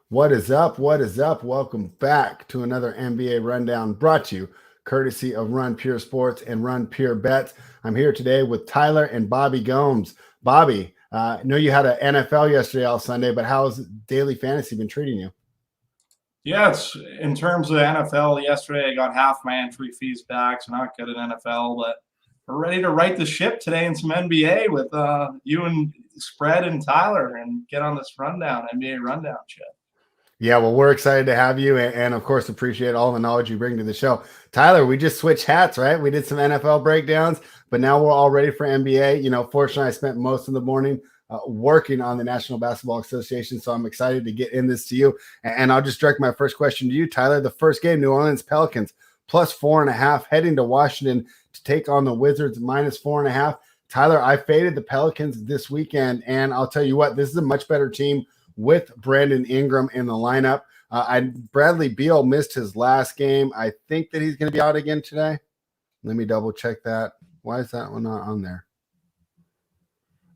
What is up? What is up? Welcome back to another NBA Rundown brought to you courtesy of Run Pure Sports and Run Pure Bets. I'm here today with Tyler and Bobby Gomes. Bobby, I know you had an NFL yesterday all Sunday, but how's daily fantasy been treating you? Yeah, it's in terms of NFL. Yesterday, I got half my entry fees back, so not good at NFL. But we're ready to right the ship today in some NBA with you and Spread and Tyler, and get on this rundown NBA rundown show. Yeah, well, we're excited to have you and of course, appreciate all the knowledge you bring to the show. Tyler, we just switched hats, right? We did some NFL breakdowns, but now we're all ready for NBA. Fortunately, I spent most of the morning working on the National Basketball Association, so I'm excited to get in this to you. And I'll just direct my first question to you, Tyler. The first game, New Orleans Pelicans, plus 4.5, heading to Washington to take on the Wizards, minus 4.5. Tyler, I faded the Pelicans this weekend, and I'll tell you what, this is a much better team with Brandon Ingram in the lineup. Bradley Beal missed his last game. I think that he's going to be out again today. Let me double check that. Why is that one not on there?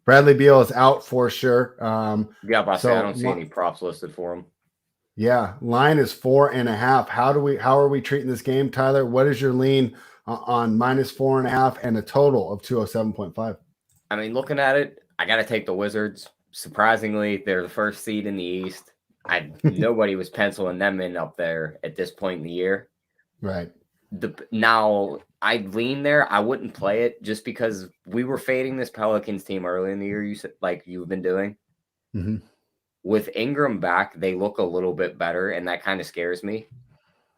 Bradley Beal is out for sure. I don't see any props listed for him. Yeah, line is 4.5. How are we treating this game, Tyler? What is your lean on minus 4.5 and a total of 207.5? I mean, looking at it, I got to take the Wizards. Surprisingly, they're the first seed in the East. Nobody was penciling them in up there at this point in the year. Right. Now, I'd lean there. I wouldn't play it just because we were fading this Pelicans team early in the year, you said, like you've been doing. Mm-hmm. With Ingram back, they look a little bit better, and that kind of scares me.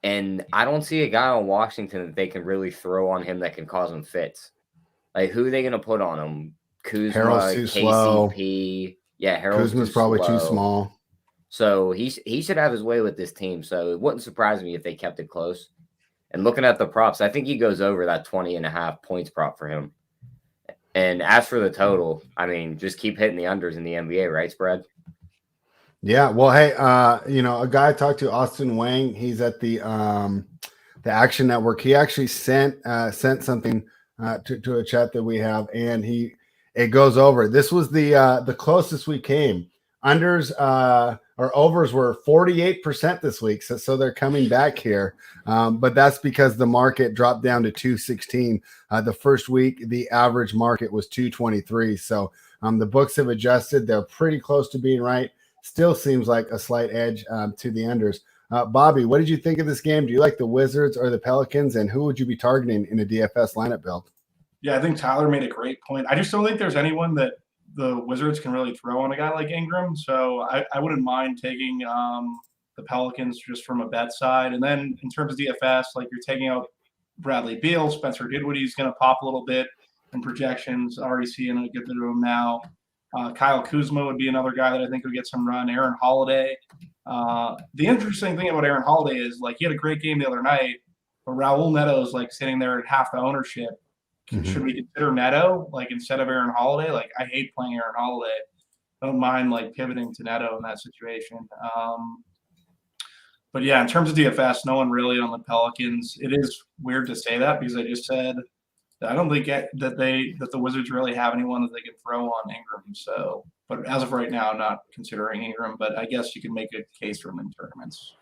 And I don't see a guy on Washington that they can really throw on him that can cause him fits. Like, who are they going to put on him? Kuzma, Harold's too KCP. Slow. Yeah, Harold's Kuzma's probably too small. So he should have his way with this team. So it wouldn't surprise me if they kept it close. And looking at the props, I think he goes over that 20.5 points prop for him. And as for the total, I mean, just keep hitting the unders in the NBA, right, Spread? Yeah. Well, hey, a guy I talked to, Austin Wang, he's at the Action Network. He actually sent something to a chat that we have, and it goes over. This was the closest we came. Unders or overs were 48% this week, so they're coming back here. But that's because the market dropped down to 216. The first week, the average market was 223. So the books have adjusted. They're pretty close to being right. Still seems like a slight edge to the unders. Bobby, what did you think of this game? Do you like the Wizards or the Pelicans, and who would you be targeting in a DFS lineup build? Yeah, I think Tyler made a great point. I just don't think there's anyone that the Wizards can really throw on a guy like Ingram. So I wouldn't mind taking the Pelicans just from a bet side. And then in terms of DFS, like you're taking out Bradley Beal, Spencer Dinwiddie's going to pop a little bit in projections. Already seeing a good bit of him now. Kyle Kuzma would be another guy that I think would get some run. Aaron Holiday. The interesting thing about Aaron Holiday is like he had a great game the other night, but Raul Neto's like sitting there at half the ownership. Mm-hmm. Should we consider Neto like instead of Aaron Holiday? Like I hate playing Aaron Holiday. I don't mind like pivoting to Neto in that situation. But yeah, in terms of DFS, no one really on the Pelicans. It is weird to say that because I just said that I don't think that the Wizards really have anyone that they can throw on Ingram. So, but as of right now, I'm not considering Ingram. But I guess you can make a case for him in tournaments.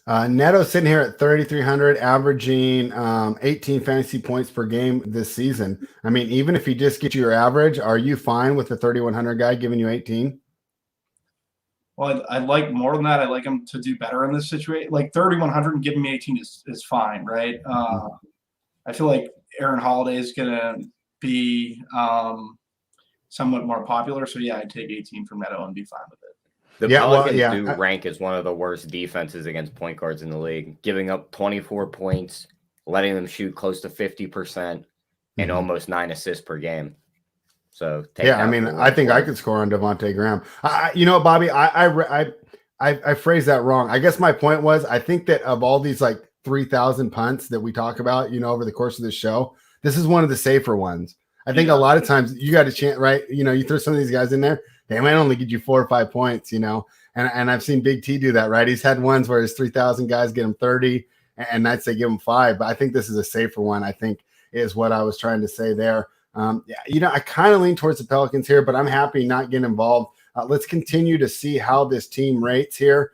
Neto's sitting here at 3,300, averaging 18 fantasy points per game this season. I mean, even if he just gets you your average, are you fine with the 3,100 guy giving you 18? Well, I'd like more than that. I'd like him to do better in this situation. Like 3,100 and giving me 18 is fine, right? I feel like Aaron Holiday is going to be somewhat more popular. So, yeah, I'd take 18 from Neto and be fine with it. The Pelicans rank as one of the worst defenses against point guards in the league, giving up 24 points, letting them shoot close to 50%, and almost 9 assists per game. So, I think I could score on Devontae Graham. Bobby, I phrased that wrong. I guess my point was I think that of all these like 3,000 punts that we talk about, over the course of this show, this is one of the safer ones. I think a lot of times you got a chance, right? You throw some of these guys in there. They might only get you 4 or 5 points, and I've seen Big T do that, right? He's had ones where his 3,000 guys get him 30, and I'd say give him 5. But I think this is a safer one, I think, is what I was trying to say there. I kind of lean towards the Pelicans here, but I'm happy not getting involved. let's continue to see how this team rates here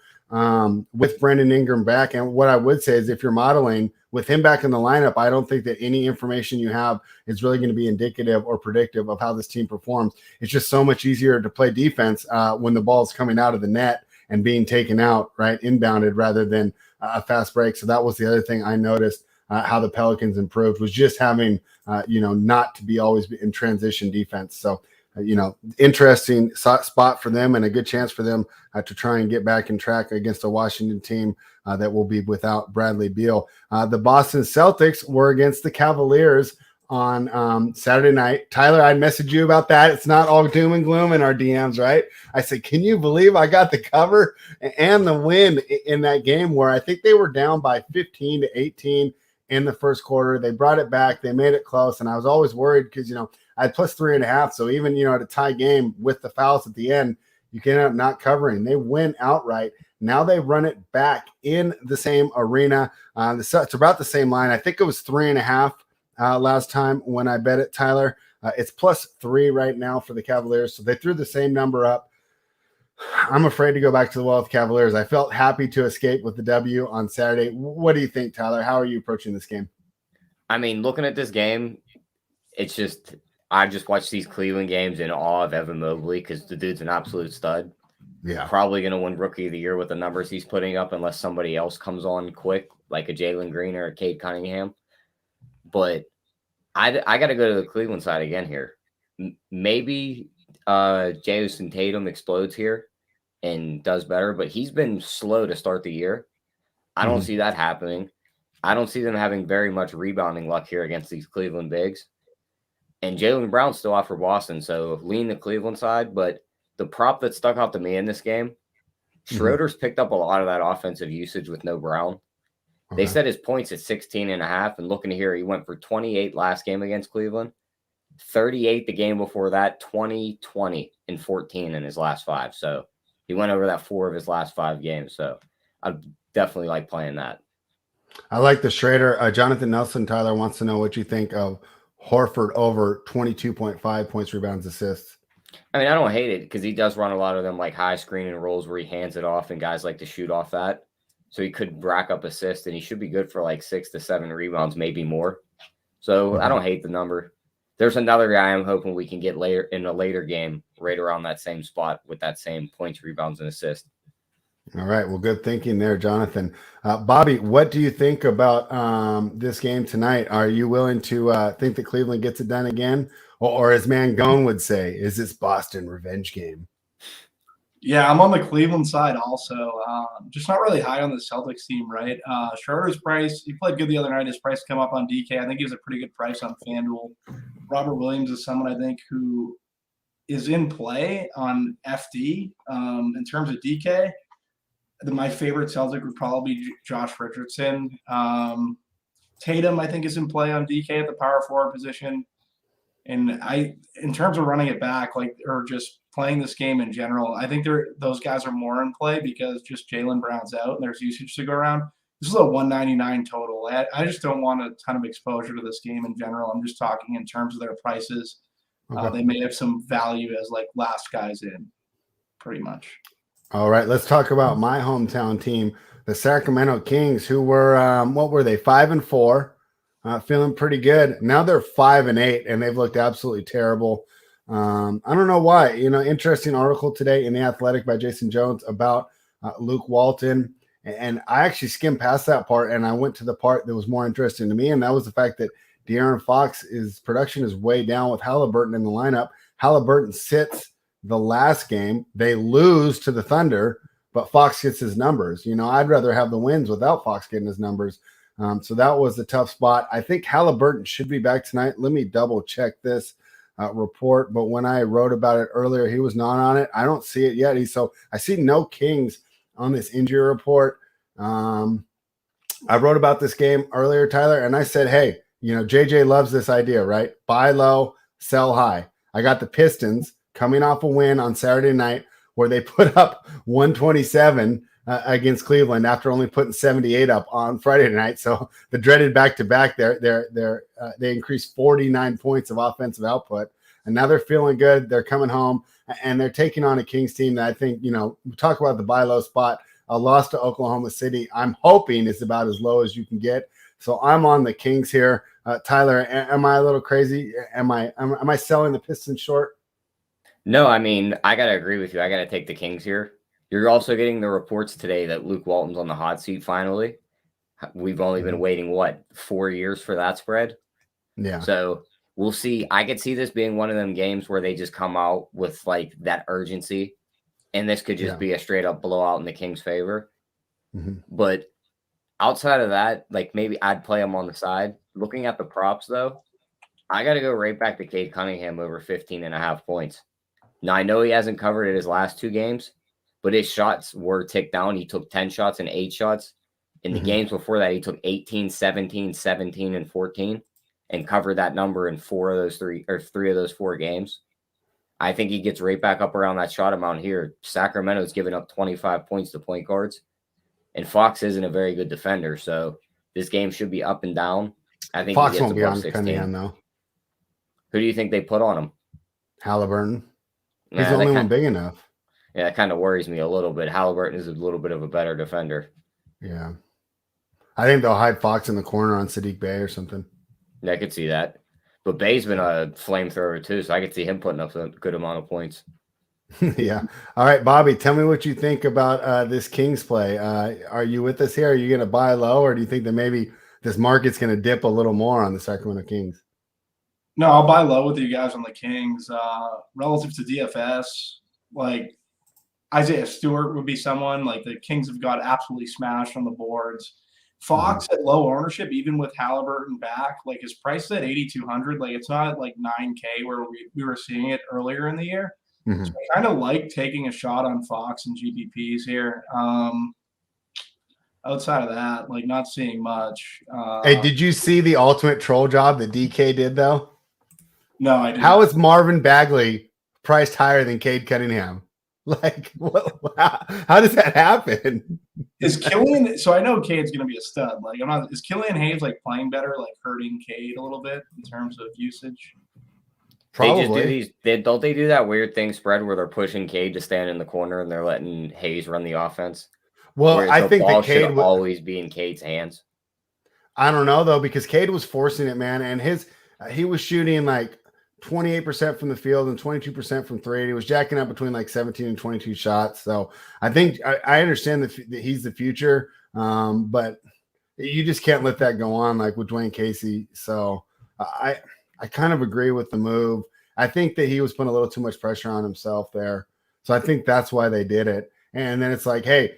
with Brandon Ingram back. And what I would say is if you're modeling with him back in the lineup, I don't think that any information you have is really going to be indicative or predictive of how this team performs. It's just so much easier to play defense when the ball's coming out of the net and being taken out, right, inbounded rather than a fast break. So that was the other thing I noticed. How the Pelicans improved was just having, not to be always in transition defense. So, interesting spot for them and a good chance for them to try and get back in track against a Washington team that will be without Bradley Beal. The Boston Celtics were against the Cavaliers on Saturday night. Tyler, I messaged you about that. It's not all doom and gloom in our DMs, right? I said, can you believe I got the cover and the win in that game where I think they were down by 15 to 18 in the first quarter. They brought it back. They made it close. And I was always worried because, I had plus 3.5. So even, at a tie game with the fouls at the end, you can end up not covering. They win outright. Now they run it back in the same arena. It's about the same line. I think it was 3.5 last time when I bet it, Tyler. It's plus 3 right now for the Cavaliers. So they threw the same number up. I'm afraid to go back to the well with Cavaliers. I felt happy to escape with the W on Saturday. What do you think, Tyler? How are you approaching this game? I mean, looking at this game, it's just I just watched these Cleveland games in awe of Evan Mobley because the dude's an absolute stud. Yeah. Probably going to win Rookie of the Year with the numbers he's putting up unless somebody else comes on quick, like a Jalen Green or a Cade Cunningham. But I got to go to the Cleveland side again here. Maybe Jason Tatum explodes here and does better, but he's been slow to start the year. I don't see that happening. I don't see them having very much rebounding luck here against these Cleveland bigs. And Jaylen Brown's still out for Boston, so lean the Cleveland side. But the prop that stuck out to me in this game, Schroeder's picked up a lot of that offensive usage with no Brown. They set his points at 16.5, and looking here, he went for 28 last game against Cleveland, 38 the game before that, 20, 20, and 14 in his last 5. So he went over that 4 of his last 5 games. So I definitely like playing that. I like the Schrader. Jonathan Nelson, Tyler, wants to know what you think of Horford over 22.5 points, rebounds, assists. I mean, I don't hate it because he does run a lot of them like high screening rolls where he hands it off and guys like to shoot off that. So he could rack up assists and he should be good for like 6 to 7 rebounds, maybe more. So I don't hate the number. There's another guy I'm hoping we can get later in a later game right around that same spot with that same points, rebounds, and assists. All right. Well, good thinking there, Jonathan. Bobby, what do you think about this game tonight? Are you willing to think that Cleveland gets it done again? Or as Mangone would say, is this Boston revenge game? Yeah, I'm on the Cleveland side also. Just not really high on the Celtics team, right? Schroeder's price, he played good the other night. His price come up on DK. I think he was a pretty good price on FanDuel. Robert Williams is someone I think who is in play on FD. In terms of DK, my favorite Celtic would probably be Josh Richardson. Tatum, I think, is in play on DK at the power forward position. And in terms of running it back, or just playing this game in general, I think those guys are more in play because just Jaylen Brown's out and there's usage to go around. This is a 199 total. I just don't want a ton of exposure to this game in general. I'm just talking in terms of their prices. Okay. They may have some value as last guys in, pretty much. All right, let's talk about my hometown team, the Sacramento Kings, who were what were they, 5-4, feeling pretty good. Now they're 5-8, and they've looked absolutely terrible. I don't know why. Interesting article today in The Athletic by Jason Jones about Luke Walton, and I actually skimmed past that part, and I went to the part that was more interesting to me, and that was the fact that De'Aaron Fox's production is way down with Halliburton in the lineup. Halliburton sits the last game. They lose to the Thunder, but Fox gets his numbers. I'd rather have the wins without Fox getting his numbers. So that was a tough spot. I think Halliburton should be back tonight. Let me double check this report. But when I wrote about it earlier, he was not on it. I don't see it yet. So I see no Kings on this injury report. I wrote about this game earlier, Tyler, and I said, hey, JJ loves this idea, right? Buy low, sell high. I got the Pistons coming off a win on Saturday night where they put up 127 against Cleveland after only putting 78 up on Friday night. So the dreaded back-to-back, they increased 49 points of offensive output, and now they're feeling good. They're coming home. and they're taking on a Kings team that I think, we talk about the buy low spot. A loss to Oklahoma City, I'm hoping is about as low as you can get. So I'm on the Kings here. Tyler, am I a little crazy? Am I selling the Pistons short? No, I mean, I got to agree with you. I got to take the Kings here. You're also getting the reports today that Luke Walton's on the hot seat finally. We've only been waiting, 4 years for that spread? Yeah. So we'll see. I could see this being one of them games where they just come out with like that urgency, and this could just be a straight up blowout in the Kings' favor. But outside of that, like maybe I'd play them on the side. Looking at the props, though, I got to go right back to Cade Cunningham over 15.5 points. Now, I know he hasn't covered it his last 2 games, but his shots were ticked down. He took 10 shots and 8 shots. In the games before that, he took 18, 17, 17, and 14 and covered that number in 3 of those 4 games. I think he gets right back up around that shot amount here. Sacramento's giving up 25 points to point guards, and Fox isn't a very good defender, so this game should be up and down. I think Fox he gets won't be above on 16. Cunningham, though. Who do you think they put on him? Halliburton. He's the only one big enough. Yeah, that kind of worries me a little bit. Halliburton is a little bit of a better defender. Yeah. I think they'll hide Fox in the corner on Sadiq Bey or something. Yeah, I could see that. But Bay's been a flamethrower too, so I could see him putting up a good amount of points. Yeah. All right, Bobby, tell me what you think about this Kings play. Are you with us here? Are you going to buy low, or do you think that maybe this market's going to dip a little more on the Sacramento Kings? No, I'll buy low with you guys on the Kings. Relative to DFS, like Isaiah Stewart would be someone. Like the Kings have got absolutely smashed on the boards. Fox at low ownership, even with Halliburton back, like his price at 8,200. Like it's not at like 9K where we were seeing it earlier in the year. So I kind of like taking a shot on Fox and GPPs here. Outside of that, like not seeing much. Hey, did you see the ultimate troll job that DK did though? No, I didn't. How is Marvin Bagley priced higher than Cade Cunningham? Like, how does that happen? Is Killian? So I know Cade's going to be a stud. Like, is Killian Hayes like playing better, like hurting Cade a little bit in terms of usage? Probably. They just do these. Don't they do that weird thing spread where they're pushing Cade to stand in the corner and they're letting Hayes run the offense? Well, I think that Cade would always be in Cade's hands. I don't know though, because Cade was forcing it, man, and he was shooting like 28% from the field and 22% from three. He was jacking up between like 17 and 22 shots. So I think I understand that he's the future, but you just can't let that go on like with Dwayne Casey. So I kind of agree with the move. I think that he was putting a little too much pressure on himself there. So I think that's why they did it. And then it's like, hey,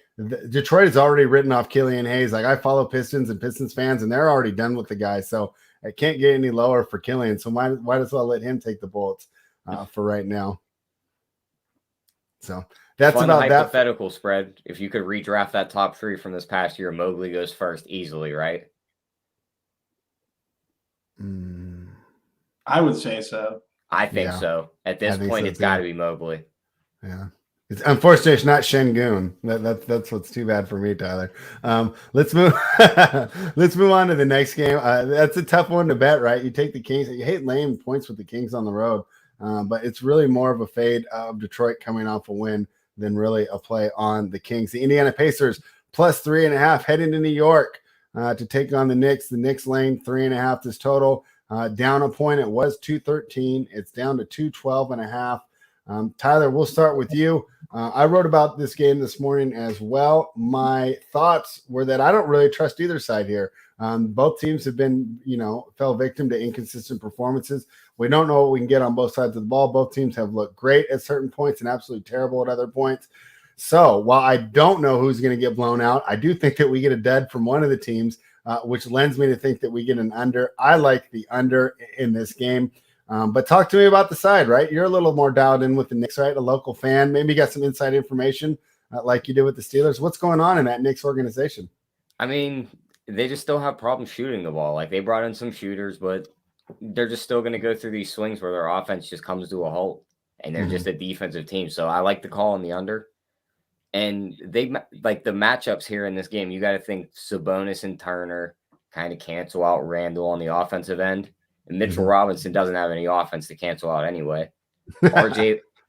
Detroit has already written off Killian Hayes. Like I follow Pistons and Pistons fans, and they're already done with the guy. So I can't get any lower for Killian. So might as well let him take the bullets for right now. So that's Fun about hypothetical spread. If you could redraft that top 3 from this past year, Mobley goes first easily, right? I would say so. I think so. At this point, it's got to be Mobley. Yeah. Unfortunately, it's not Şengün. That's what's too bad for me, Tyler. Let's move. Let's move on to the next game. That's a tough one to bet, right? You take the Kings. You hate laying points with the Kings on the road, but it's really more of a fade of Detroit coming off a win than really a play on the Kings. The Indiana Pacers plus 3.5 heading to New York to take on the Knicks. The Knicks laying 3.5 this total. Down a point. It was 213. It's down to 212.5. Tyler, we'll start with you. I wrote about this game this morning as well. My thoughts were that I don't really trust either side here. Both teams have been, fell victim to inconsistent performances. We don't know what we can get on both sides of the ball. Both teams have looked great at certain points and absolutely terrible at other points. So while I don't know who's going to get blown out, I do think that we get a dud from one of the teams, which lends me to think that we get an under. I like the under in this game. But talk to me about the side, right? You're a little more dialed in with the Knicks, right? A local fan. Maybe you got some inside information like you did with the Steelers. What's going on in that Knicks organization? I mean, they just still have problems shooting the ball. Like they brought in some shooters, but they're just still going to go through these swings where their offense just comes to a halt and they're just a defensive team. So I like the call on the under. And they like the matchups here in this game. You got to think Sabonis and Turner kind of cancel out Randall on the offensive end. And Mitchell Robinson doesn't have any offense to cancel out anyway.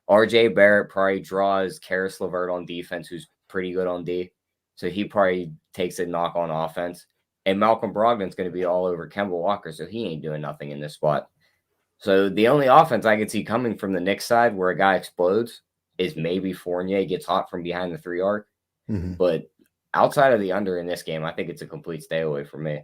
RJ Barrett probably draws Karis LeVert on defense, who's pretty good on D. So he probably takes a knock on offense. And Malcolm Brogdon's going to be all over Kemba Walker, so he ain't doing nothing in this spot. So the only offense I could see coming from the Knicks side where a guy explodes is maybe Fournier gets hot from behind the 3 arc. Mm-hmm. But outside of the under in this game, I think it's a complete stay away for me.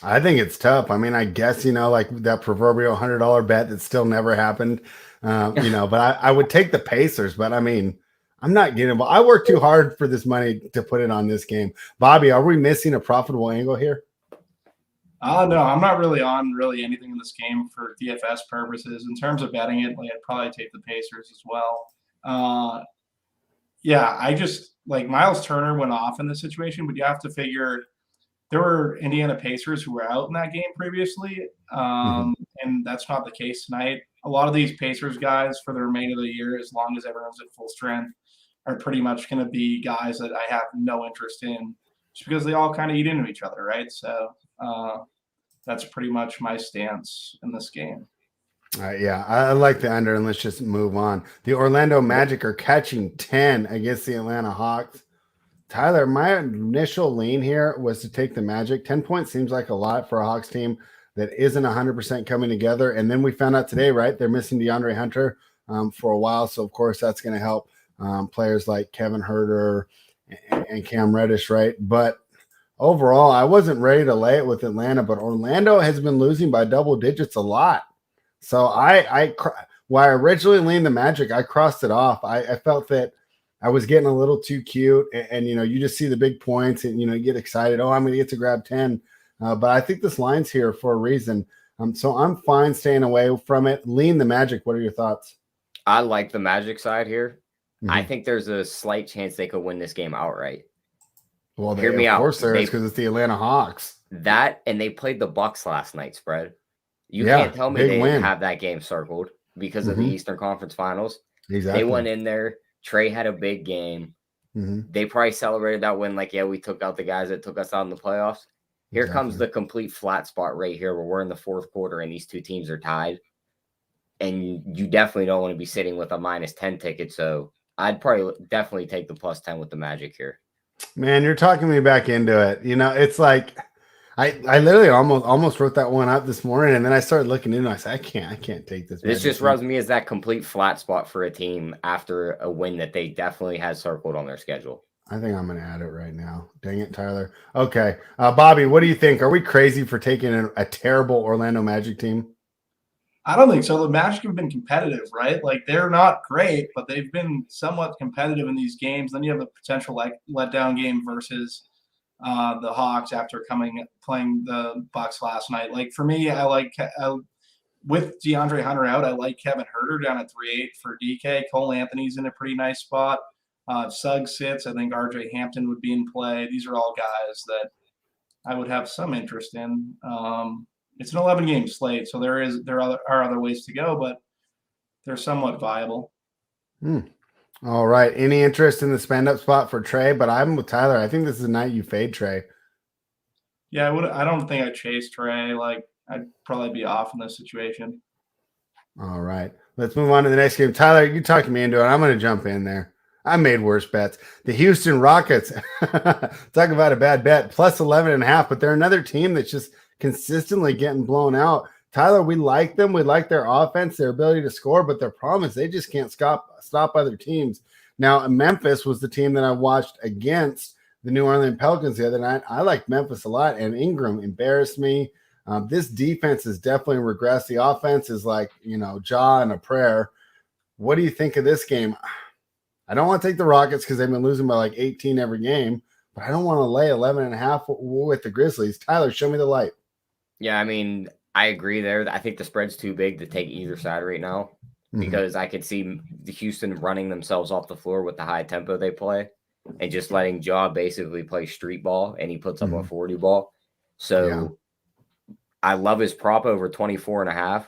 I think it's tough. I mean, I guess, like that proverbial $100 bet that still never happened, but I would take the Pacers. But I mean, I'm not getting involved. I worked too hard for this money to put it on this game. Bobby, are we missing a profitable angle here? No, I'm not really on anything in this game for DFS purposes. In terms of betting it, I'd probably take the Pacers as well. I just Miles Turner went off in this situation, but you have to figure there were Indiana Pacers who were out in that game previously, and that's not the case tonight. A lot of these Pacers guys for the remainder of the year, as long as everyone's at full strength, are pretty much going to be guys that I have no interest in just because they all kind of eat into each other, right? So that's pretty much my stance in this game. I like the under, and let's just move on. The Orlando Magic are catching 10 against the Atlanta Hawks. Tyler, my initial lean here was to take the Magic. 10 points seems like a lot for a Hawks team that isn't 100% coming together. And then we found out today, right, they're missing DeAndre Hunter for a while. So, of course, that's going to help players like Kevin Huerter and Cam Reddish, right? But overall, I wasn't ready to lay it with Atlanta, but Orlando has been losing by double digits a lot. So while I originally leaned the Magic, I crossed it off. I felt that I was getting a little too cute, and you just see the big points, and you get excited. Oh, I'm going to get to grab 10, but I think this line's here for a reason. So I'm fine staying away from it. Lean the Magic. What are your thoughts? I like the Magic side here. I think there's a slight chance they could win this game outright. Well, hear me out. Of course there is, because it's the Atlanta Hawks. That, and they played the Bucks last night, spread. You can't tell me they didn't have that game circled because of the Eastern Conference Finals. Exactly. They went in there. Trey had a big game. They probably celebrated that win we took out the guys that took us out in the playoffs. Here comes the complete flat spot right here where we're in the fourth quarter and these two teams are tied. And you definitely don't want to be sitting with a -10 ticket. So I'd probably definitely take the +10 with the Magic here. Man, you're talking me back into it. It's like I literally almost wrote that one up this morning, and then I started looking into it. I said, I can't take this. This just rubs me as that complete flat spot for a team after a win that they definitely had circled on their schedule. I think I'm going to add it right now. Dang it, Tyler. Okay. Bobby, what do you think? Are we crazy for taking a terrible Orlando Magic team? I don't think so. The Magic have been competitive, right? They're not great, but they've been somewhat competitive in these games. Then you have the potential letdown game versus the Hawks after playing the Bucks last night. For me, with DeAndre Hunter out, I like Kevin Huerter down at 3.8 for DK. Cole Anthony's in a pretty nice spot. If Suggs sits, I think RJ Hampton would be in play. These are all guys that I would have some interest in. It's an 11-game slate, so there are other ways to go, but they're somewhat viable. All right. Any interest in the spend-up spot for Trey? But I'm with Tyler. I think this is a night you fade Trey. Yeah, I don't think I'd chase Trey. I'd probably be off in this situation. All right. Let's move on to the next game. Tyler, you talked me into it. I'm going to jump in there. I made worse bets. The Houston Rockets, talk about a bad bet, +11.5, but they're another team that's just consistently getting blown out. Tyler, we like them. We like their offense, their ability to score, but their problem is they just can't stop other teams. Now, Memphis was the team that I watched against the New Orleans Pelicans the other night. I like Memphis a lot, and Ingram embarrassed me. This defense has definitely regressed. The offense is jaw and a prayer. What do you think of this game? I don't want to take the Rockets because they've been losing by 18 every game, but I don't want to lay 11.5 with the Grizzlies. Tyler, show me the light. Yeah, I mean, I agree there. I think the spread's too big to take either side right now because I could see the Houston running themselves off the floor with the high tempo they play and just letting Ja basically play street ball, and he puts up a 40 ball. So I love his prop over 24.5.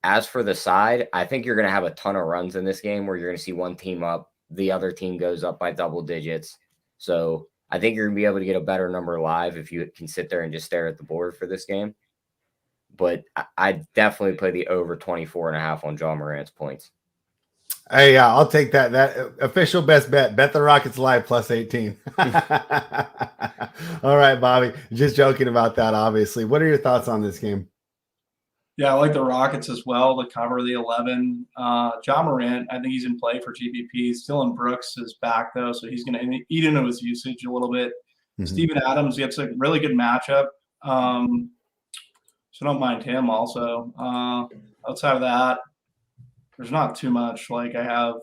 As for the side, I think you're going to have a ton of runs in this game where you're going to see one team up, the other team goes up by double digits. So I think you're going to be able to get a better number live if you can sit there and just stare at the board for this game. But I definitely play the over 24.5 on Ja Morant's points. Hey, yeah, I'll take that. That official best bet. Bet the Rockets live plus 18. All right, Bobby. Just joking about that, obviously. What are your thoughts on this game? Yeah, I like the Rockets as well to cover the 11. John Morant, I think he's in play for GPP. Dylan Brooks is back, though, so he's going to eat into his usage a little bit. Mm-hmm. Steven Adams gets a really good matchup, so don't mind him also. Outside of that, there's not too much like I have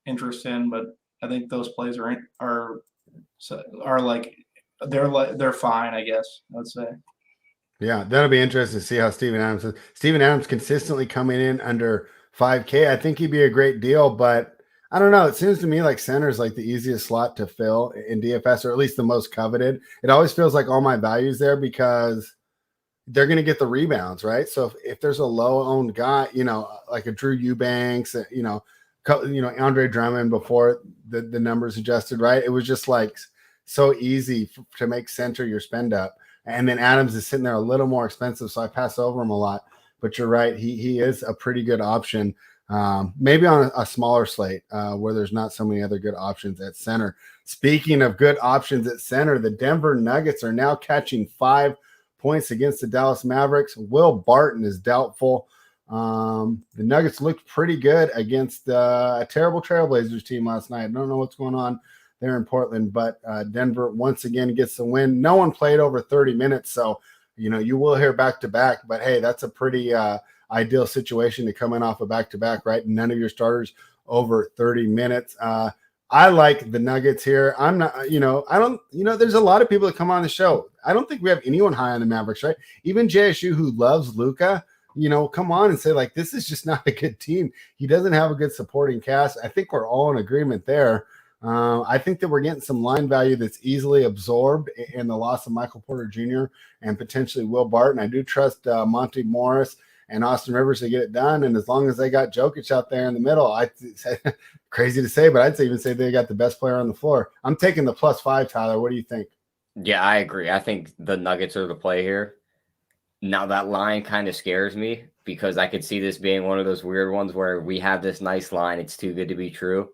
interest in, but I think those plays are like they're fine, I guess I would say. Yeah, that'll be interesting to see how Steven Adams is. Steven Adams consistently coming in under 5K. I think he'd be a great deal, but I don't know. It seems to me like center is like the easiest slot to fill in DFS, or at least the most coveted. It always feels like all my values there because they're going to get the rebounds, right? So if there's a low-owned guy, like a Drew Eubanks, Andre Drummond before the numbers adjusted, right? It was just like so easy to make center your spend up. And then Adams is sitting there a little more expensive, so I pass over him a lot. But you're right, he is a pretty good option. Maybe on a smaller slate where there's not so many other good options at center. Speaking of good options at center, the Denver Nuggets are now catching 5 points against the Dallas Mavericks. Will Barton is doubtful. The Nuggets looked pretty good against a terrible Trailblazers team last night. I don't know what's going on there in Portland, but Denver once again gets the win. No one played over 30 minutes, so you will hear back-to-back, but hey, that's a pretty ideal situation to come in off a back-to-back, right? None of your starters over 30 minutes. I like the Nuggets here. I'm not, there's a lot of people that come on the show. I don't think we have anyone high on the Mavericks, right? Even JSU, who loves Luka, come on and say, like, this is just not a good team. He doesn't have a good supporting cast. I think we're all in agreement there. I think that we're getting some line value that's easily absorbed in the loss of Michael Porter Jr. and potentially Will Barton. I do trust Monty Morris and Austin Rivers to get it done. And as long as they got Jokic out there in the middle, crazy to say, but I'd even say they got the best player on the floor. I'm taking the +5, Tyler. What do you think? Yeah, I agree. I think the Nuggets are the play here. Now that line kind of scares me because I could see this being one of those weird ones where we have this nice line. It's too good to be true.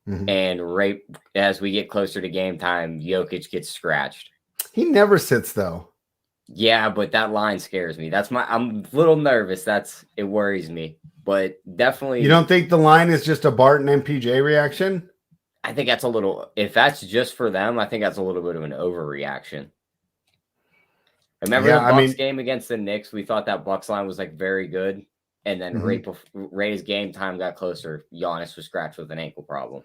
Mm-hmm. And right as we get closer to game time, Jokic gets scratched. He never sits though. Yeah, but that line scares me. I'm a little nervous. It worries me. But definitely. You don't think the line is just a Barton MPJ reaction? I think that's if that's just for them, I think that's a little bit of an overreaction. Remember the Bucks game against the Knicks? We thought that Bucks line was like very good. And then right as game time got closer, Giannis was scratched with an ankle problem.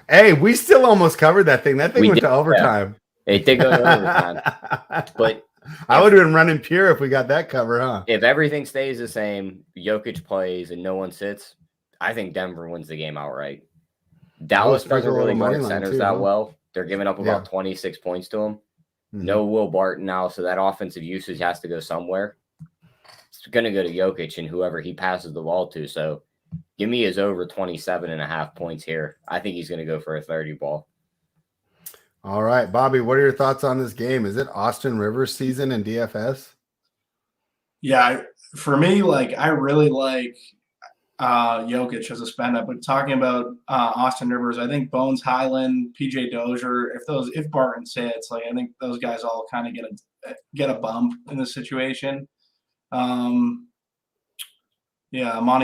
Hey, we still almost covered that thing. That thing went to overtime. Yeah. It did go to overtime. But I would have been running pure if we got that cover, huh? If everything stays the same, Jokic plays and no one sits, I think Denver wins the game outright. Dallas doesn't really guard centers that well. They're giving up about 26 points to them. Mm-hmm. No Will Barton now, so that offensive usage has to go somewhere. It's going to go to Jokic and whoever he passes the ball to. So give me his over 27.5 points here. I think he's going to go for a 30 ball. All right, Bobby, what are your thoughts on this game? Is it Austin Rivers season in DFS? Yeah, for me, I really like Jokic as a spend up. But talking about Austin Rivers, I think Bones Highland, PJ Dozier, if Barton sits, I think those guys all kind of get a bump in this situation. Monty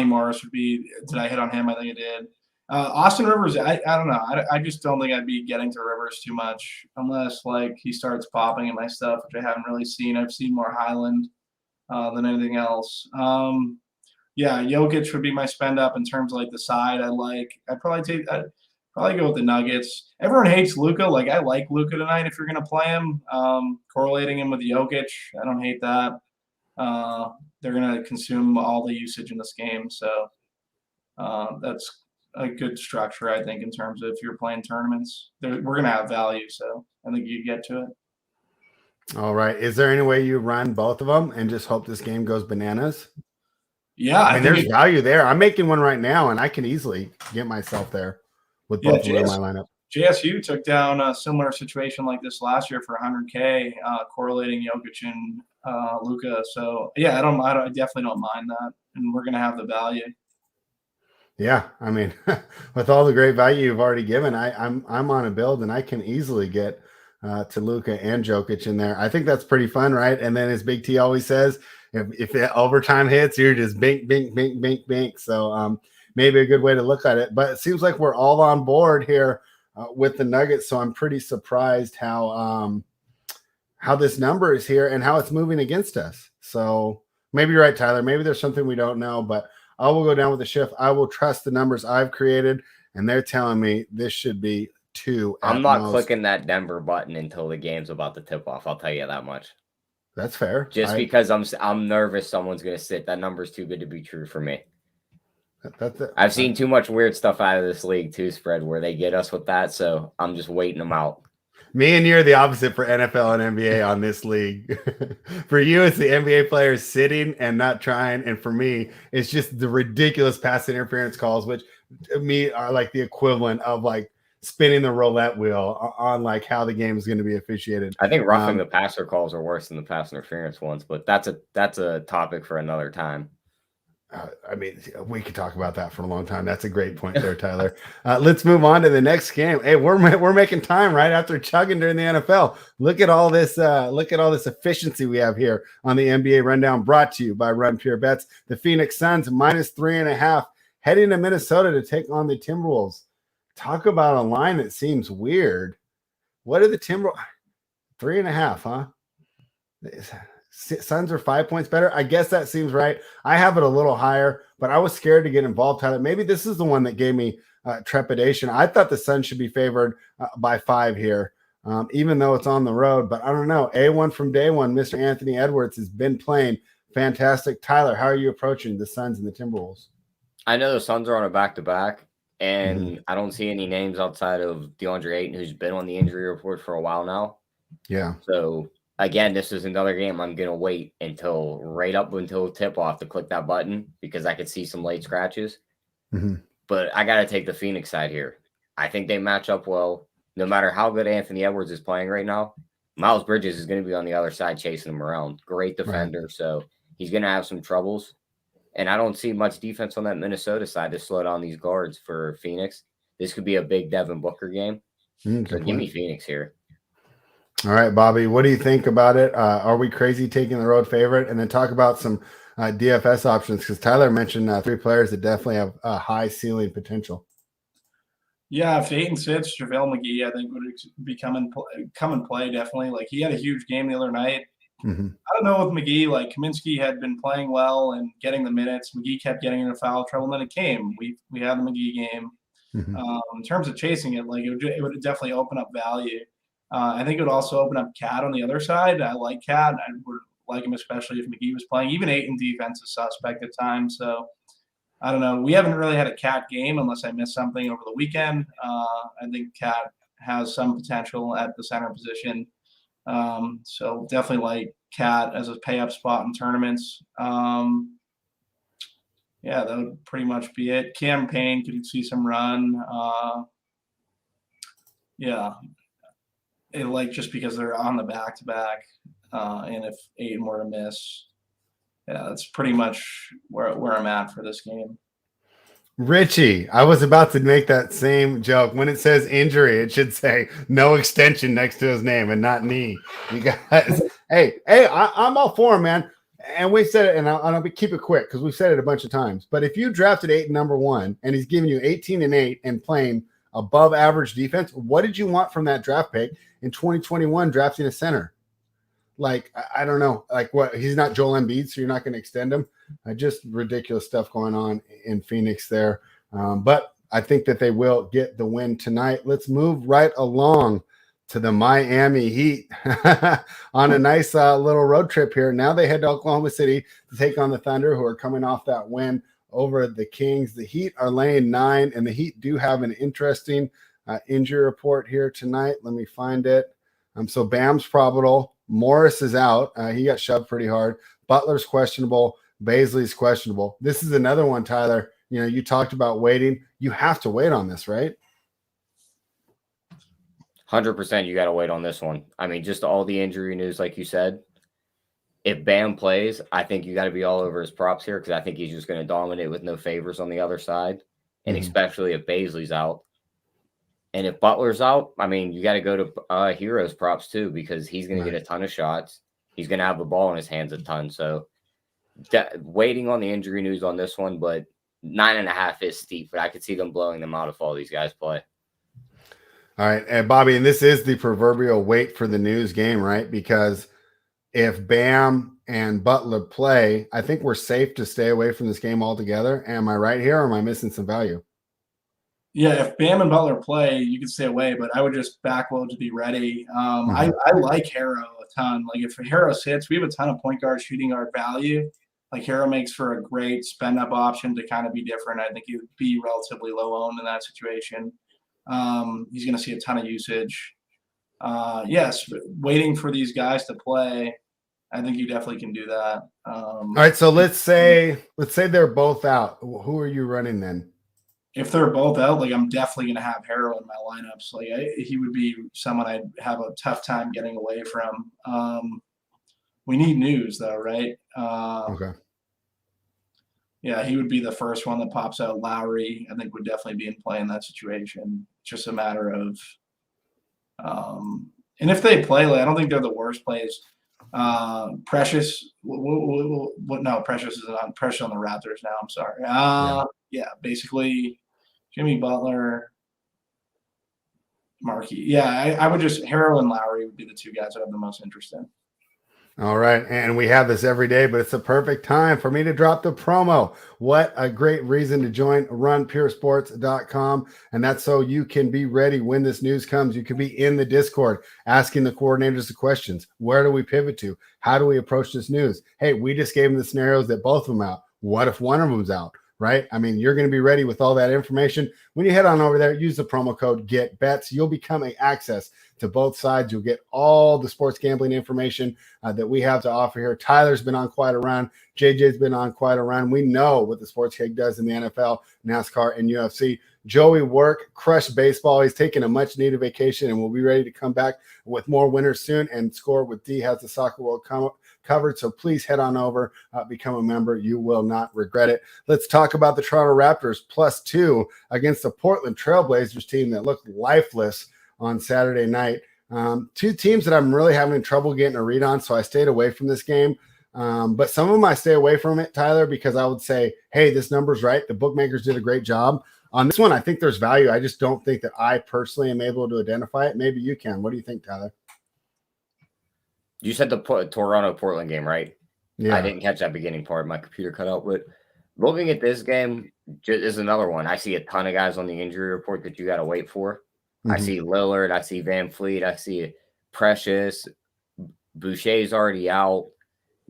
Morris would be. Did I hit on him? I think I did. Austin Rivers, I don't know. I just don't think I'd be getting to Rivers too much unless he starts popping in my stuff, which I haven't really seen. I've seen more Highland than anything else. Jokic would be my spend up in terms of the side I like. I'd probably go with the Nuggets. Everyone hates Luka. I like Luka tonight if you're going to play him. Correlating him with Jokic, I don't hate that. They're going to consume all the usage in this game. So that's a good structure, I think, in terms of if you're playing tournaments. We're going to have value. So I think you get to it. All right. Is there any way you run both of them and just hope this game goes bananas? Yeah. I mean, there's value there. I'm making one right now, and I can easily get myself there with both of them in my lineup. JSU took down a similar situation like this last year for 100K, correlating Jokic and Luka. So, I definitely don't mind that, and we're going to have the value. Yeah, I mean, with all the great value you've already given, I'm on a build and I can easily get to Luka and Jokic in there. I think that's pretty fun, right? And then as Big T always says, if overtime hits, you're just bink, bink, bink, bink, bink. So maybe a good way to look at it. But it seems like we're all on board here with the Nuggets. So I'm pretty surprised how this number is here and how it's moving against us. So maybe you're right, Tyler. Maybe there's something we don't know, but I will go down with the shift. I will trust the numbers I've created, and they're telling me this should be 2. I'm not clicking that Denver button until the game's about to tip off. I'll tell you that much. That's fair. Just because I'm nervous someone's going to sit. That number's too good to be true for me. I've seen too much weird stuff out of this league too, spread where they get us with that. So I'm just waiting them out. Me and you are the opposite for NFL and NBA on this league. For you, it's the NBA players sitting and not trying. And for me, it's just the ridiculous pass interference calls, which to me are like the equivalent of like spinning the roulette wheel on like how the game is going to be officiated. I think roughing the passer calls are worse than the pass interference ones, but that's a topic for another time. I mean, we could talk about that for a long time. That's a great point there, Tyler. Let's move on to the next game. Hey, we're making time right after chugging during the NFL. Look at all this. Look at all this efficiency we have here on the NBA Rundown, brought to you by Run Pure Bets. The Phoenix Suns -3.5 heading to Minnesota to take on the Timberwolves. Talk about a line that seems weird. What are the Timberwolves? 3.5, huh? Suns are 5 points better. I guess that seems right. I have it a little higher, but I was scared to get involved, Tyler. Maybe this is the one that gave me trepidation. I thought the Suns should be favored by 5 here, even though it's on the road. But I don't know. A1 from day one, Mr. Anthony Edwards has been playing fantastic. Tyler, how are you approaching the Suns and the Timberwolves? I know the Suns are on a back-to-back, and I don't see any names outside of DeAndre Ayton, who's been on the injury report for a while now. Yeah. So again, this is another game I'm going to wait until tip-off to click that button because I could see some late scratches. But I got to take the Phoenix side here. I think they match up well. No matter how good Anthony Edwards is playing right now, Miles Bridges is going to be on the other side chasing him around. Great defender, so he's going to have some troubles. And I don't see much defense on that Minnesota side to slow down these guards for Phoenix. This could be a big Devin Booker game. So give me Phoenix here. All right, Bobby, what do you think about it? Are we crazy taking the road favorite? And then talk about some DFS options, because Tyler mentioned 3 players that definitely have a high ceiling potential. Yeah, if Ayton sits, JaVale McGee, I think, would be come and play definitely. Like, he had a huge game the other night. I don't know with McGee, like Kaminsky had been playing well and getting the minutes. McGee kept getting into foul trouble, and then it came. We had the McGee game. In terms of chasing it, like it would definitely open up value. I think it would also open up Cat on the other side. I like Cat. I would like him, especially if McGee was playing. Even Ayton defense is suspect at times. So I don't know. We haven't really had a Cat game unless I missed something over the weekend. I think Cat has some potential at the center position. So definitely like Cat as a pay-up spot in tournaments. Yeah, that would pretty much be it. Cam Payne could see some run. Yeah. Just because they're on the back-to-back, and if Ayton were to miss, yeah, that's pretty much where I'm at for this game. Richie, I was about to make that same joke. When it says injury, it should say no extension next to his name and not knee. You guys, hey, I'm all for him, man. And we said it, and I'll keep it quick because we've said it a bunch of times. But if you drafted Ayton number 1 and he's giving you 18-8 and playing above average defense, what did you want from that draft pick in 2021 drafting a center? Like, I don't know. Like, what? He's not Joel Embiid, so you're not going to extend him. Just ridiculous stuff going on in Phoenix there. But I think that they will get the win tonight. Let's move right along to the Miami Heat on a nice little road trip here. Now they head to Oklahoma City to take on the Thunder, who are coming off that win over the Kings. The Heat are laying 9, and the Heat do have an interesting injury report here tonight. Let me find it. So Bam's probable. Morris is out. He got shoved pretty hard. Butler's questionable. Baisley's questionable. This is another one, Tyler. You know, you talked about waiting. You have to wait on this, right? 100% you got to wait on this one. I mean, just all the injury news, like you said. If Bam plays, I think you got to be all over his props here because I think he's just going to dominate with no favors on the other side. and especially if Baisley's out. And if Butler's out, I mean, you got to go to Heroes props too, because he's going to get a ton of shots. He's going to have the ball in his hands a ton. So waiting on the injury news on this one, but 9.5 is steep, but I could see them blowing them out if all these guys play. All right. And Bobby, and this is the proverbial wait for the news game, right? Because if Bam and Butler play, I think we're safe to stay away from this game altogether. Am I right here, or am I missing some value? Yeah, if Bam and Butler play, you can stay away, but I would just backload to be ready. I like Harrow a ton. Like if Harrow sits, we have a ton of point guard, shooting guard value. Like Harrow makes for a great spend up option to kind of be different. I think he would be relatively low owned in that situation. He's going to see a ton of usage. Yes, waiting for these guys to play. I think you definitely can do that. All right, so let's say they're both out. Who are you running then? If they're both out, like I'm definitely going to have Harrow in my lineups. Like he would be someone I'd have a tough time getting away from. We need news though, right? Okay. Yeah, he would be the first one that pops out. Lowry, I think, would definitely be in play in that situation. It's just a matter of, and if they play, like, I don't think they're the worst plays. Precious, no, Precious is on Precious on the Raptors now. I'm sorry. Yeah, basically, Jimmy Butler, Markey. Yeah, I would just Harrow and Lowry would be the two guys I have the most interest in. All right. And we have this every day, but it's the perfect time for me to drop the promo. What a great reason to join runpuresports.com. And that's so you can be ready when this news comes. You can be in the Discord asking the coordinators the questions. Where do we pivot to? How do we approach this news? Hey, we just gave them the scenarios that both of them out. What if one of them's out? Right? I mean, you're going to be ready with all that information. When you head on over there, use the promo code GETBETS. You'll become access to both sides. You'll get all the sports gambling information that we have to offer here. Tyler's been on quite a run. JJ's been on quite a run. We know what the Sports Keg does in the NFL, NASCAR, and UFC. Joey crushed baseball. He's taking a much-needed vacation, and we'll be ready to come back with more winners soon. And Score with D has the Soccer World covered, so please head on over, become a member. You will not regret it. Let's talk about the Toronto Raptors +2 against the Portland Trailblazers team that looked lifeless on Saturday night. Two teams that I'm really having trouble getting a read on, so I stayed away from this game. But some of them I stay away from it, Tyler, because I would say, hey, this number's right. The bookmakers did a great job. On this one, I think there's value. I just don't think that I personally am able to identify it. Maybe you can. What do you think, Tyler? You said the Toronto-Portland game, right? Yeah. I didn't catch that beginning part. My computer cut out. But looking at this game is another one. I see a ton of guys on the injury report that you got to wait for. I see Lillard. I see Van Fleet. I see Precious. Boucher's already out.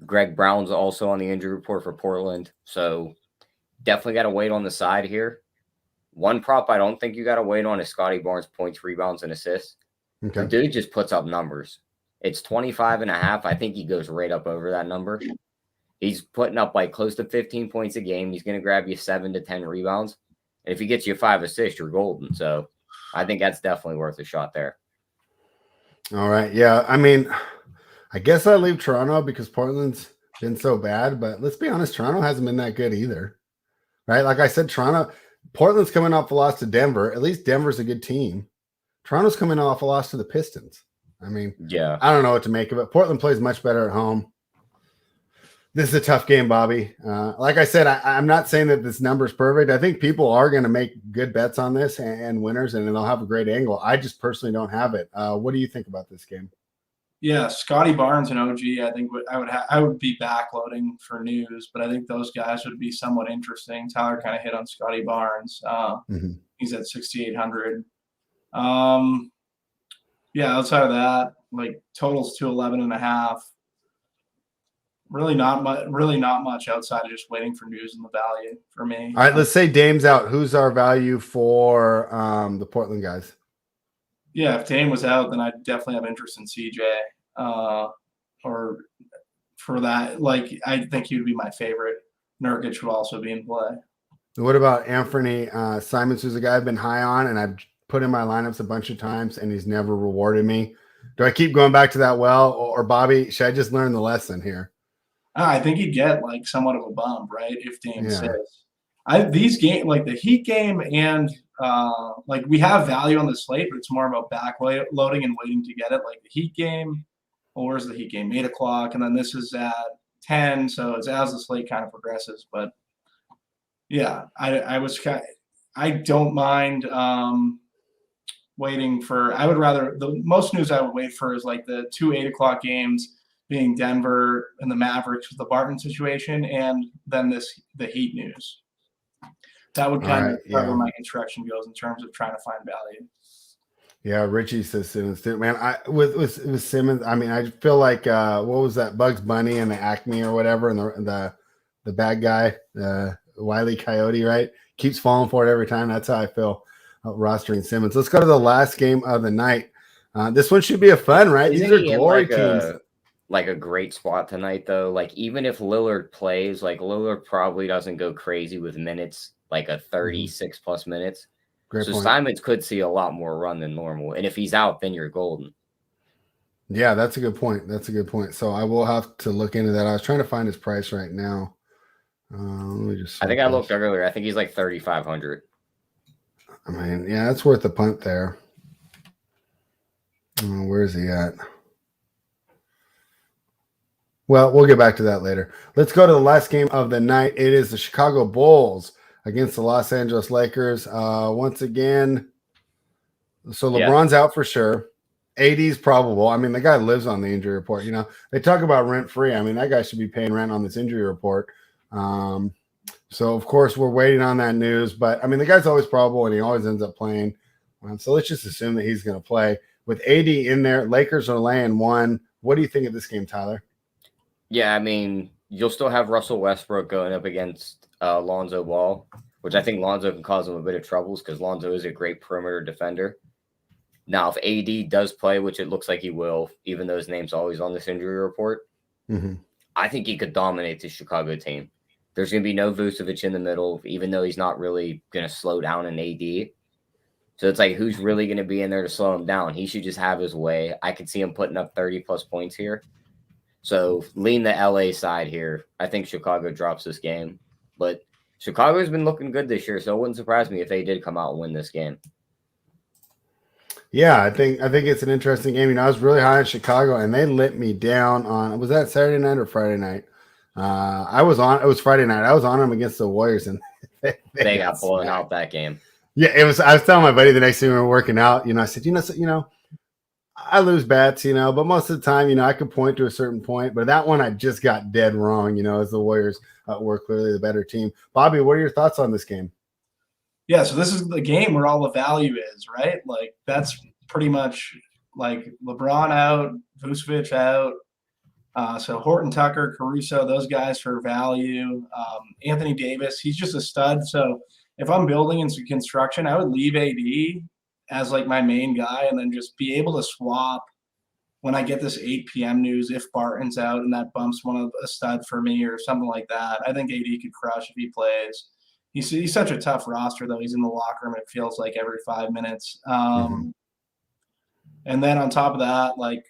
Greg Brown's also on the injury report for Portland. So definitely got to wait on the side here. One prop I don't think you got to wait on is Scotty Barnes' points, rebounds, and assists. Okay. The dude just puts up numbers. It's 25.5. I think he goes right up over that number. He's putting up like close to 15 points a game. He's going to grab you 7 to 10 rebounds. And if he gets you 5 assists, you're golden. So I think that's definitely worth a shot there. All right. Yeah. I mean, I guess I leave Toronto because Portland's been so bad. But let's be honest, Toronto hasn't been that good either. Right? Like I said, Portland's coming off a loss to Denver. At least Denver's a good team. Toronto's coming off a loss to the Pistons. I mean, yeah, I don't know what to make of it. Portland plays much better at home. This is a tough game, Bobby. Like I said, I'm not saying that this number is perfect. I think people are going to make good bets on this and winners, and they'll have a great angle. I just personally don't have it. What do you think about this game? Yeah, Scotty Barnes and OG, I think I would be backloading for news, but I think those guys would be somewhat interesting. Tyler kind of hit on Scotty Barnes. He's at 6,800. Yeah, outside of that, like totals to 11.5. Really not much outside of just waiting for news and the value for me. All right, let's say Dame's out. Who's our value for the Portland guys? Yeah, if Dame was out, then I'd definitely have interest in CJ. Or for that, like I think he would be my favorite. Nurkic would also be in play. What about Anthony Simons, who's a guy I've been high on, and I've put in my lineups a bunch of times, and he's never rewarded me. Do I keep going back to that well, or Bobby, should I just learn the lesson here? I think he'd get like somewhat of a bump, right? If Dame says. These game like the Heat game and like we have value on the slate, but it's more about backloading and waiting to get it. Like the Heat game, well, where's the Heat game? 8:00, and then this is at 10, so it's as the slate kind of progresses. But yeah, I don't mind waiting for. I would rather the most news I would wait for is like the 2 8:00 games being Denver and the Mavericks with the Barton situation, and then the Heat news. That would kind of cover my construction goes in terms of trying to find value. Yeah, Richie says Simmons too. Man, with Simmons, I mean, I feel like what was that, Bugs Bunny and the Acme or whatever, and the bad guy, Wile E. Coyote, right? Keeps falling for it every time. That's how I feel rostering Simmons. Let's go to the last game of the night. This one should be a fun, right? Isn't These are glory teams. Like a great spot tonight, though. Like even if Lillard plays, like Lillard probably doesn't go crazy with minutes, like a 36 plus minutes. Great so point. Simons could see a lot more run than normal. And if he's out, then you're golden. Yeah, that's a good point. That's a good point. So I will have to look into that. I was trying to find his price right now. Let me just. I think I looked earlier. I think he's like 3,500. I mean, yeah, that's worth a punt there. Where is he at? Well, we'll get back to that later. Let's go to the last game of the night. It is the Chicago Bulls against the Los Angeles Lakers. Once again, so LeBron's out for sure. AD's probable. I mean, the guy lives on the injury report. You know, they talk about rent-free. I mean, that guy should be paying rent on this injury report. So, of course, we're waiting on that news. But, I mean, the guy's always probable, and he always ends up playing. So let's just assume that he's going to play. With AD in there, Lakers are laying 1. What do you think of this game, Tyler? Yeah, I mean, you'll still have Russell Westbrook going up against Lonzo Ball, which I think Lonzo can cause him a bit of troubles because Lonzo is a great perimeter defender. Now, if AD does play, which it looks like he will, even though his name's always on this injury report, I think he could dominate the Chicago team. There's going to be no Vucevic in the middle, even though he's not really going to slow down an AD. So it's like, who's really going to be in there to slow him down? He should just have his way. I could see him putting up 30-plus points here. So lean the LA side here. I think Chicago drops this game. But Chicago's been looking good this year, so it wouldn't surprise me if they did come out and win this game. Yeah, I think it's an interesting game. You know, I was really high in Chicago, and they lit me down on – was that Saturday night or Friday night? It was Friday night. I was on them against the Warriors, and they got blown out that game. Yeah, it was. I was telling my buddy the next day we were working out. You know, I said, I lose bets. But most of the time, I could point to a certain point. But that one, I just got dead wrong. As the Warriors were clearly the better team. Bobby, what are your thoughts on this game? Yeah, so this is the game where all the value is, right? Like that's pretty much like LeBron out, Vucevic out. So Horton Tucker, Caruso, those guys for value. Anthony Davis, he's just a stud. So if I'm building into construction, I would leave AD as like my main guy and then just be able to swap when I get this 8 p.m. news if Barton's out and that bumps one of a stud for me or something like that. I think AD could crush if he plays. He's such a tough roster, though. He's in the locker room, it feels like, every 5 minutes. And then on top of that, like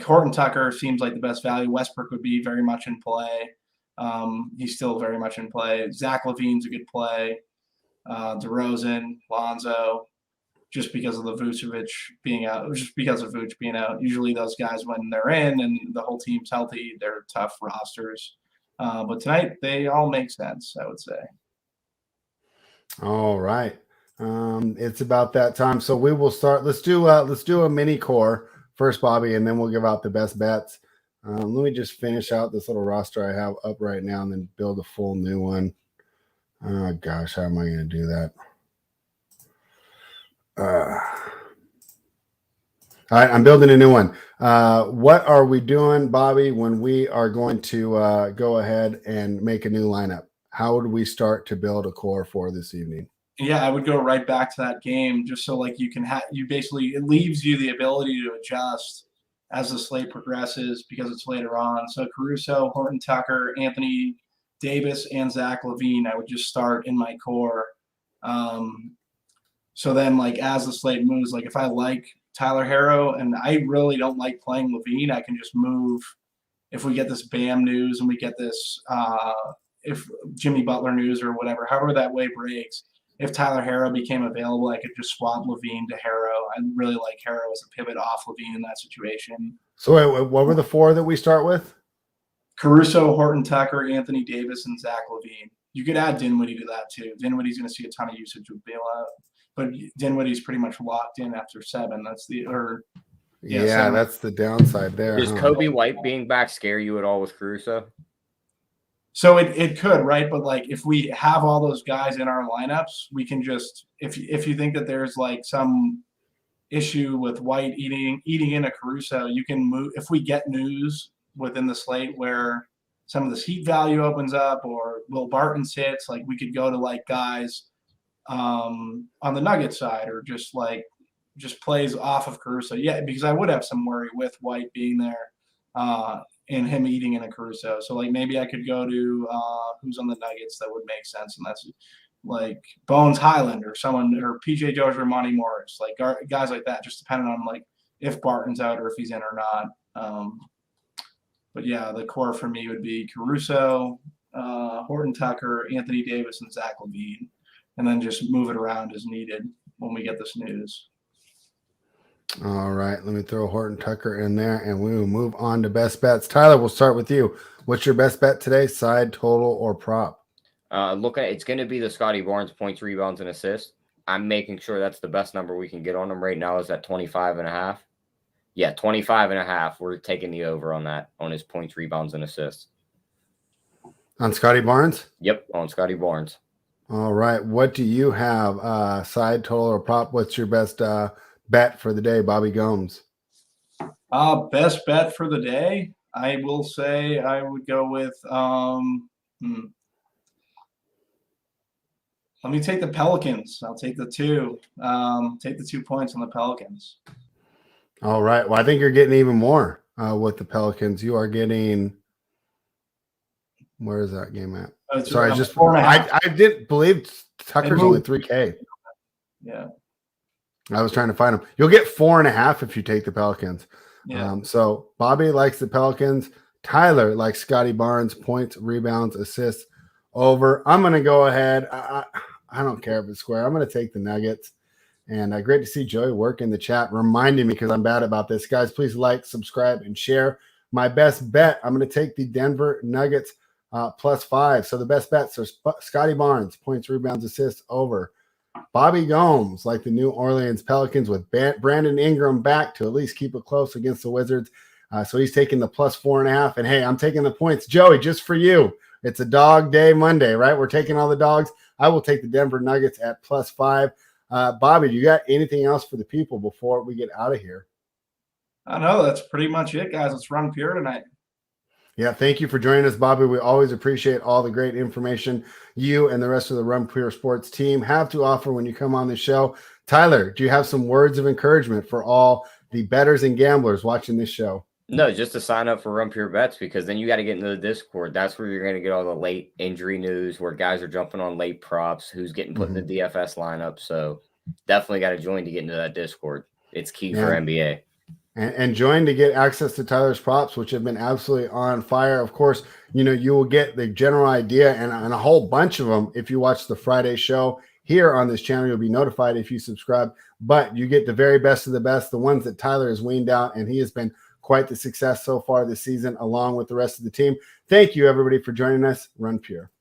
Horton Tucker seems like the best value. Westbrook would be very much in play. He's still very much in play. Zach LaVine's a good play. DeRozan, Lonzo, just because of the Vucevic being out, just because of Vuce being out. Usually those guys, when they're in and the whole team's healthy, they're tough rosters. But tonight they all make sense, I would say. All right. It's about that time. So we will start. Let's do a mini core first, Bobby, and then we'll give out the best bets. Let me just finish out this little roster I have up right now and then build a full new one. Oh, gosh, how am I going to do that? All right, I'm building a new one. What are we doing, Bobby, when we are going to go ahead and make a new lineup? How would we start to build a core for this evening? Yeah, I would go right back to that game just so like you can it leaves you the ability to adjust as the slate progresses because it's later on. So Caruso, Horton Tucker, Anthony Davis, and Zach LaVine, I would just start in my core. So then like as the slate moves, like if I like Tyler Herro and I really don't like playing LaVine, I can just move. If we get this Bam news and we get this if Jimmy Butler news or whatever, however that way breaks, if Tyler Hero became available, I could just swap Levine to Hero. I really like Hero as a pivot off Levine in that situation. So wait, what were the four that we start with? Caruso, Horton Tucker, Anthony Davis, and Zach Levine. You could add Dinwiddie to that too. Dinwiddie's going to see a ton of usage with bailout, but Dinwiddie's pretty much locked in after 7. That's That's the downside there. Does Kobe White being back scare you at all with Caruso? So it could, right? But like if we have all those guys in our lineups, we can just if you think that there's like some issue with White eating in a Caruso, you can move if we get news within the slate where some of this heat value opens up or Will Barton sits, like we could go to like guys on the Nugget side or just plays off of Caruso. Yeah, because I would have some worry with White being there and him eating in a Caruso. So like maybe I could go to who's on the Nuggets that would make sense, and that's like Bones Highland or someone or PJ Dozier or Monty Morris, like guys like that, just depending on like if Barton's out or if he's in or not. But yeah, the core for me would be Caruso, Horton Tucker, Anthony Davis, and Zach Levine, and then just move it around as needed when we get this news. All right, let me throw Horton Tucker in there, and we will move on to best bets. Tyler, we'll start with you. What's your best bet today, side, total, or prop? It's going to be the Scotty Barnes points, rebounds, and assists. I'm making sure that's the best number we can get on him right now is at 25.5. Yeah, 25.5. We're taking the over on that, on his points, rebounds, and assists. On Scotty Barnes? Yep, on Scotty Barnes. All right. What do you have? Side, total, or prop? What's your best bet for the day, Bobby Gomes? Best bet for the day, I will say I would go with let me take the Pelicans. I'll take the 2. Take the 2 points on the Pelicans. All right. Well, I think you're getting even more with the Pelicans. You are getting – where is that game at? Sorry, I didn't believe Tucker's only 3K. Yeah. I was trying to find him. You'll get 4.5 if you take the Pelicans. Yeah. So Bobby likes the Pelicans. Tyler likes Scotty Barnes, points, rebounds, assists, over. I'm going to go ahead. I don't care if it's square. I'm going to take the Nuggets. And great to see Joey work in the chat, reminding me because I'm bad about this. Guys, please like, subscribe, and share. My best bet, I'm going to take the Denver Nuggets +5. So the best bets are Scotty Barnes, points, rebounds, assists, over. Bobby Gomes, like the New Orleans Pelicans, with Brandon Ingram back to at least keep it close against the Wizards. So he's taking the +4.5. And, hey, I'm taking the points. Joey, just for you. It's a dog day Monday, right? We're taking all the dogs. I will take the Denver Nuggets at +5. Bobby, do you got anything else for the people before we get out of here? I know that's pretty much it, guys. Let's run pure tonight. Yeah, thank you for joining us, Bobby. We always appreciate all the great information you and the rest of the Run Pure Sports team have to offer when you come on the show. Tyler, do you have some words of encouragement for all the bettors and gamblers watching this show? No, just to sign up for Run Pure Bets, because then you got to get into the Discord. That's where you're going to get all the late injury news, where guys are jumping on late props, who's getting put in the DFS lineup. So definitely got to join to get into that Discord. It's key for NBA. And join to get access to Tyler's props, which have been absolutely on fire. Of course, you will get the general idea and a whole bunch of them if you watch the Friday show here on this channel. You'll be notified if you subscribe. But you get the very best of the best, the ones that Tyler has weaned out, and he has been quite the success so far this season, along with the rest of the team. Thank you, everybody, for joining us. Run Pure.